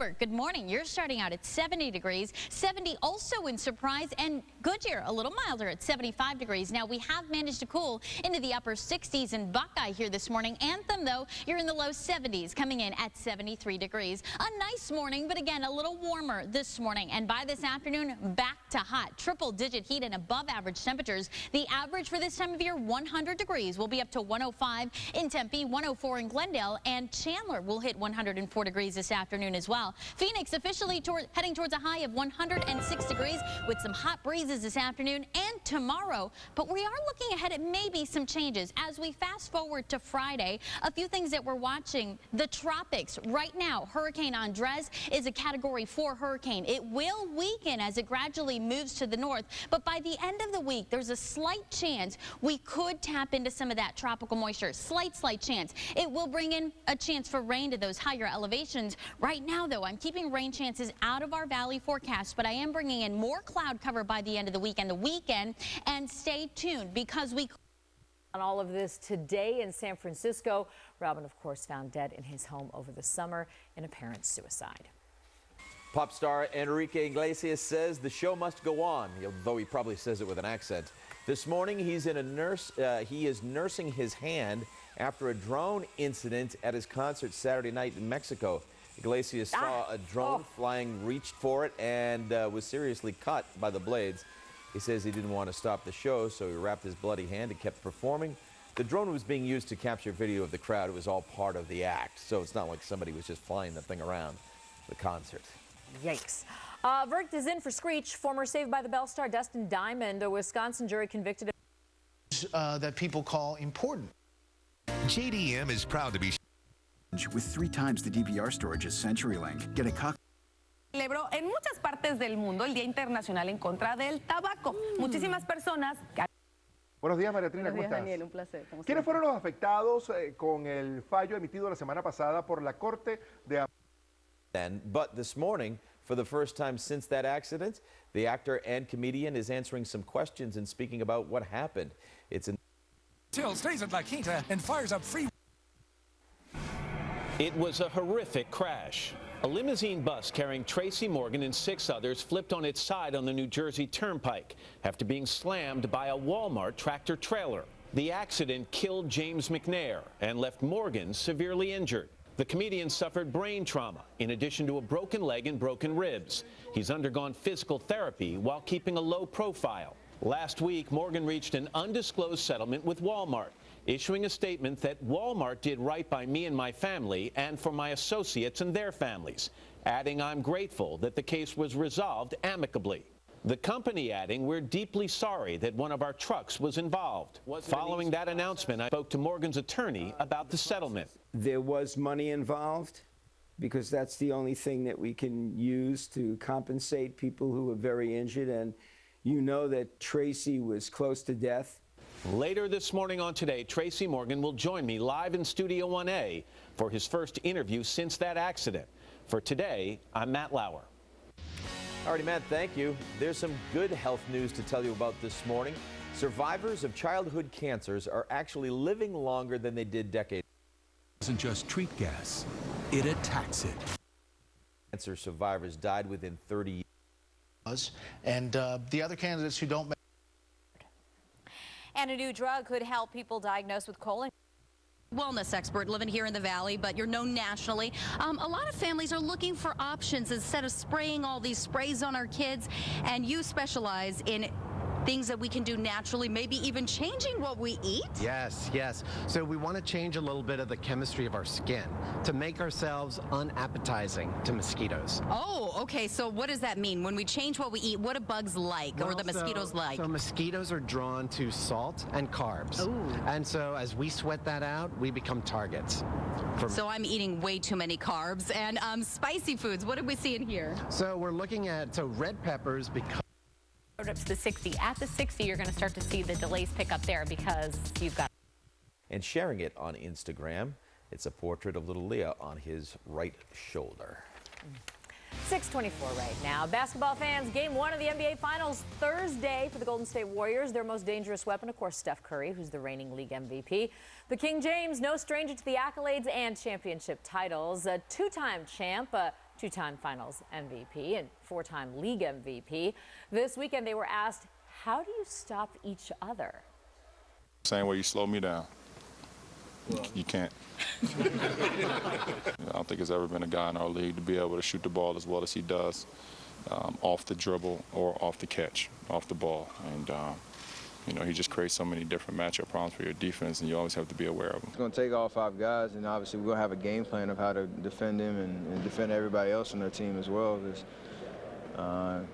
Gilbert, good morning. You're starting out at 70 degrees, 70 also in Surprise, and Goodyear a little milder at 75 degrees. Now we have managed to cool into the upper 60s in Buckeye here this morning. Anthem, though, you're in the low 70s, coming in at 73 degrees. A nice morning, but again, a little warmer this morning. And by this afternoon, back to hot. Triple-digit heat and above average temperatures. The average for this time of year, 100 degrees. We'll be up to 105 in Tempe, 104 in Glendale, and Chandler will hit 104 degrees this afternoon as well. Phoenix officially heading towards a high of 106 degrees with some hot breezes this afternoon and tomorrow. But we are looking ahead at maybe some changes as we fast forward to Friday. A few things that we're watching. The tropics right now. Hurricane Andres is a Category 4 hurricane. It will weaken as it gradually moves to the north. But by the end of the week, there's a slight chance we could tap into some of that tropical moisture. Slight chance. It will bring in a chance for rain to those higher elevations. Right now, though, I'm keeping rain chances out of our valley forecast, but I am bringing in more cloud cover by the end of the week and the weekend. And stay tuned because we on all of this today in San Francisco. Robin, of course, found dead in his home over the summer in apparent suicide. Pop star Enrique Iglesias says the show must go on, though he probably says it with an accent. This morning, he is nursing his hand after a drone incident at his concert Saturday night in Mexico. Iglesias saw a drone flying, reached for it, and was seriously cut by the blades. He says he didn't want to stop the show, so he wrapped his bloody hand and kept performing. The drone was being used to capture video of the crowd. It was all part of the act, so it's not like somebody was just flying the thing around the concert. Yikes. Verdict is in for Screech. Former Saved by the Bell star Dustin Diamond, a Wisconsin jury convicted of that people call important. JDM is proud to be with 3 times the DVR storage as CenturyLink. Get a copy. Celebró en muchas partes del mundo el Día Internacional en contra del tabaco. Muchísimas personas. Buenos días, María Trina, ¿cómo estás? Daniel, un placer. ¿Quiénes fueron los afectados con el fallo emitido la semana pasada por la Corte de... But this morning, for the first time since that accident, the actor and comedian is answering some questions and speaking about what happened. It's in... Till stays at La Quinta and fires up free. It was a horrific crash. A limousine bus carrying Tracy Morgan and 6 others flipped on its side on the New Jersey Turnpike after being slammed by a Walmart tractor trailer. The accident killed James McNair and left Morgan severely injured. The comedian suffered brain trauma in addition to a broken leg and broken ribs. He's undergone physical therapy while keeping a low profile. Last week, Morgan reached an undisclosed settlement with Walmart, issuing a statement that Walmart did right by me and my family and for my associates and their families, adding, "I'm grateful that the case was resolved amicably." The company adding, "We're deeply sorry that one of our trucks was involved." Following that announcement, I spoke to Morgan's attorney about the settlement. There was money involved because that's the only thing that we can use to compensate people who were very injured. And you know that Tracy was close to death. Later this morning on Today, Tracy Morgan will join me live in Studio 1A for his first interview since that accident. For Today, I'm Matt Lauer. All righty, Matt, thank you. There's some good health news to tell you about this morning. Survivors of childhood cancers are actually living longer than they did decades ago. It doesn't just treat gas, it attacks it. Cancer survivors died within 30 years. And the other candidates who don't... And a new drug could help people diagnosed with colon. Wellness expert living here in the Valley, but you're known nationally. A lot of families are looking for options instead of spraying all these sprays on our kids, and you specialize in things that we can do naturally, maybe even changing what we eat? Yes. So we want to change a little bit of the chemistry of our skin to make ourselves unappetizing to mosquitoes. Oh, okay. So what does that mean? When we change what we eat, what do bugs like, or the mosquitoes like? So mosquitoes are drawn to salt and carbs. Ooh. And so as we sweat that out, we become targets. So I'm eating way too many carbs. And spicy foods, what did we see in here? So we're looking at, red peppers because... Up to the 60. At the 60, you're going to start to see the delays pick up there because you've got. And sharing it on Instagram, it's a portrait of little Leah on his right shoulder. 6:24 right now. Basketball fans, Game 1 of the NBA Finals Thursday for the Golden State Warriors. Their most dangerous weapon, of course, Steph Curry, who's the reigning league MVP. The King James, no stranger to the accolades and championship titles. A 2-time champ, Two-time finals MVP and four-time league MVP. This weekend they were asked, how do you stop each other? Same way you slow me down. You can't. I don't think there's ever been a guy in our league to be able to shoot the ball as well as he does, off the dribble or off the catch, off the ball. And, you know, he just creates so many different matchup problems for your defense, and you always have to be aware of them. It's going to take all 5 guys, and obviously we're going to have a game plan of how to defend him and defend everybody else on their team as well. Because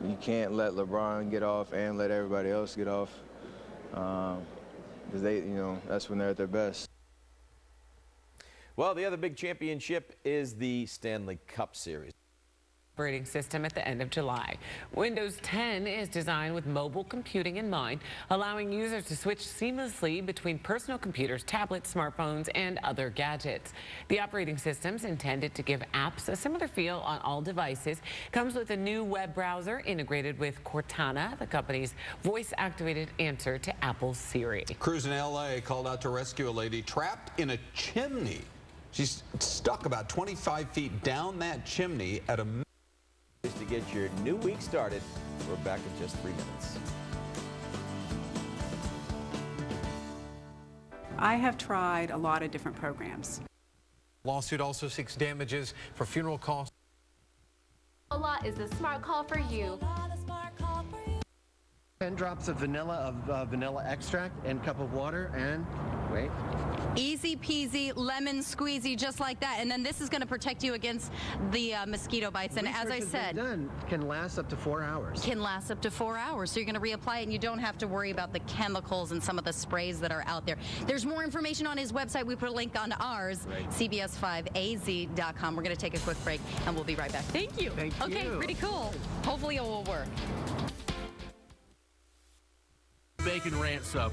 you can't let LeBron get off and let everybody else get off, because they, you know, that's when they're at their best. Well, the other big championship is the Stanley Cup Series. Operating system at the end of July. Windows 10 is designed with mobile computing in mind, allowing users to switch seamlessly between personal computers, tablets, smartphones, and other gadgets. The operating system's intended to give apps a similar feel on all devices. Comes with a new web browser integrated with Cortana, the company's voice-activated answer to Apple's Siri. Crews in L.A. called out to rescue a lady trapped in a chimney. She's stuck about 25 feet down that chimney at a... To get your new week started, we're back in just 3 minutes. I have tried a lot of different programs. Lawsuit also seeks damages for funeral costs. A lot is the smart call for you. 10 drops of vanilla extract and cup of water, and wait. Easy peasy, lemon squeezy, just like that. And then this is going to protect you against the mosquito bites. And as I said, can last up to 4 hours. Can last up to 4 hours. So you're going to reapply it, and you don't have to worry about the chemicals and some of the sprays that are out there. There's more information on his website. We put a link on ours, cbs5az.com. We're going to take a quick break, and we'll be right back. Thank you. Thank you. Okay, pretty cool. Hopefully it will work. Bacon ranch sub.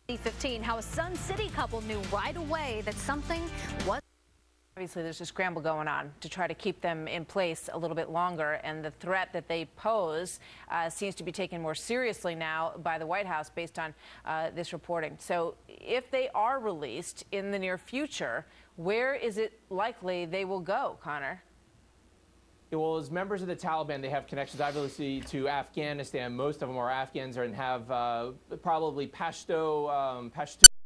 2015, how a Sun City couple knew right away that something was... Obviously, there's a scramble going on to try to keep them in place a little bit longer, and the threat that they pose seems to be taken more seriously now by the White House based on this reporting. So if they are released in the near future, where is it likely they will go, Connor? Well, as members of the Taliban, they have connections, obviously, to Afghanistan. Most of them are Afghans and have probably Pashto